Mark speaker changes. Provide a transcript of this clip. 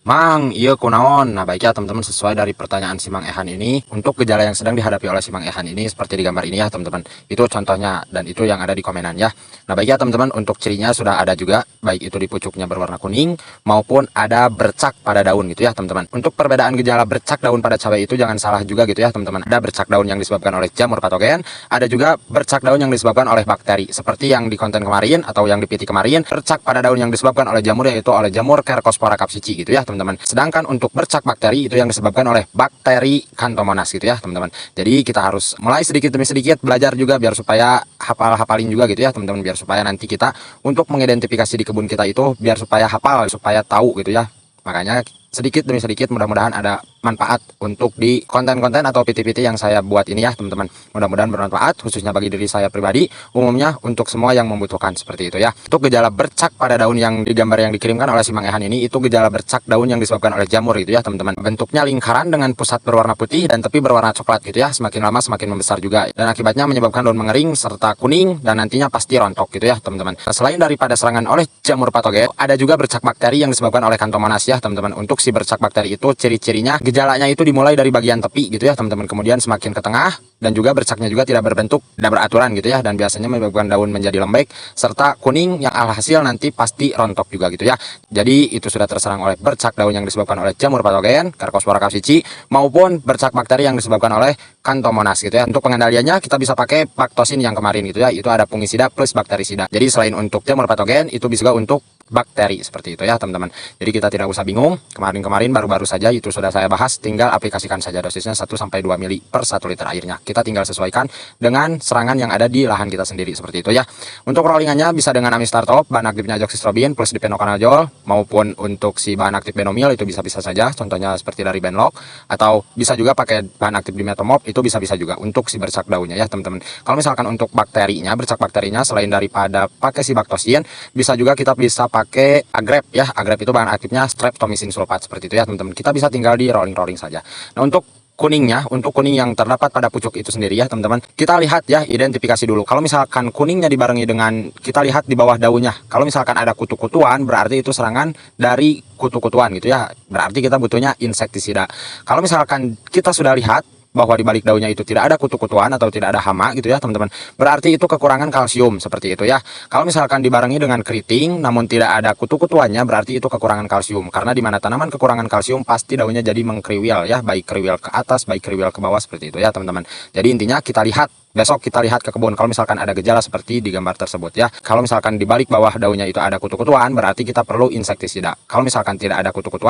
Speaker 1: Mang, iya kunaon. Nah, baik ya teman-teman, sesuai dari pertanyaan si Mang Ehan ini, untuk gejala yang sedang dihadapi oleh si Mang Ehan ini seperti di gambar ini ya teman-teman. Itu contohnya dan itu yang ada di komenan ya. Nah, baik ya teman-teman, untuk cirinya sudah ada juga, baik itu di pucuknya berwarna kuning maupun ada bercak pada daun gitu ya teman-teman. Untuk perbedaan gejala bercak daun pada cabai itu jangan salah juga gitu ya teman-teman. Ada bercak daun yang disebabkan oleh jamur patogen, ada juga bercak daun yang disebabkan oleh bakteri. Seperti yang di konten kemarin atau yang di PT kemarin, bercak pada daun yang disebabkan oleh jamur yaitu oleh jamur Cercospora capsici gitu ya teman-teman. Sedangkan untuk bercak bakteri itu yang disebabkan oleh bakteri Xanthomonas gitu ya teman-teman. Jadi kita harus mulai sedikit demi sedikit belajar juga biar supaya hafalin juga gitu ya teman-teman, biar supaya nanti kita untuk mengidentifikasi di kebun kita itu biar supaya hafal, supaya tahu gitu ya. Makanya sedikit demi sedikit mudah-mudahan ada manfaat untuk di konten-konten atau PT-PT yang saya buat ini ya teman-teman. Mudah-mudahan bermanfaat khususnya bagi diri saya pribadi, umumnya untuk semua yang membutuhkan seperti itu ya. Untuk gejala bercak pada daun yang di gambar yang dikirimkan oleh si Mang Ehan ini, itu gejala bercak daun yang disebabkan oleh jamur gitu ya teman-teman. Bentuknya lingkaran dengan pusat berwarna putih dan tepi berwarna coklat gitu ya. Semakin lama semakin membesar juga dan akibatnya menyebabkan daun mengering serta kuning dan nantinya pasti rontok gitu ya teman-teman. Nah, selain daripada serangan oleh jamur patogen, ada juga bercak bakteri yang disebabkan oleh Xanthomonas ya teman-teman. Untuk si bercak bakteri itu ciri-cirinya gejalanya itu dimulai dari bagian tepi gitu ya teman-teman, kemudian semakin ke tengah dan juga bercaknya juga tidak berbentuk, tidak beraturan gitu ya, dan biasanya menyebabkan daun menjadi lembek serta kuning yang alhasil nanti pasti rontok juga gitu ya. Jadi itu sudah terserang oleh bercak daun yang disebabkan oleh jamur patogen Cercospora capsici maupun bercak bakteri yang disebabkan oleh Xanthomonas gitu ya. Untuk pengendaliannya kita bisa pakai Bactosin yang kemarin gitu ya, itu ada fungisida plus bakterisida. Jadi selain untuk jamur patogen itu bisa juga untuk bakteri seperti itu ya teman-teman. Jadi kita tidak usah bingung, kemarin-kemarin baru-baru saja itu sudah saya bahas, tinggal aplikasikan saja dosisnya 1-2 mili per 1 liter airnya. Kita tinggal sesuaikan dengan serangan yang ada di lahan kita sendiri seperti itu ya. Untuk rollingannya bisa dengan Amistar Top, bahan aktifnya azoxystrobin plus dipenoconazole, maupun untuk si bahan aktif Benomil itu bisa-bisa saja, contohnya seperti dari Benlock, atau bisa juga pakai bahan aktif Dimetomop, itu bisa-bisa juga untuk si bercak daunnya ya teman-teman. Kalau misalkan untuk bakterinya, bercak bakterinya selain daripada pakai si Bactosin, bisa juga kita bisa pakai Agrep ya. Agrep itu bahan aktifnya streptomycin sulfat seperti itu ya teman-teman. Kita bisa tinggal di rolling saja. Nah, untuk kuningnya, untuk kuning yang terdapat pada pucuk itu sendiri ya teman-teman, kita lihat ya, identifikasi dulu. Kalau misalkan kuningnya dibarengi dengan, kita lihat di bawah daunnya, kalau misalkan ada kutu-kutuan, berarti itu serangan dari kutu-kutuan gitu ya, berarti kita butuhnya insektisida. Kalau misalkan kita sudah lihat bahwa di balik daunnya itu tidak ada kutu-kutuan atau tidak ada hama gitu ya teman-teman, berarti itu kekurangan kalsium seperti itu ya. Kalau misalkan dibarengi dengan keriting namun tidak ada kutu-kutuannya, berarti itu kekurangan kalsium, karena di mana tanaman kekurangan kalsium pasti daunnya jadi mengkriwil ya, baik kriwil ke atas baik kriwil ke bawah seperti itu ya teman-teman. Jadi intinya kita lihat besok, kita lihat ke kebun kalau misalkan ada gejala seperti di gambar tersebut ya. Kalau misalkan di balik bawah daunnya itu ada kutu-kutuan, berarti kita perlu insektisida. Kalau misalkan tidak ada kutu-kutuan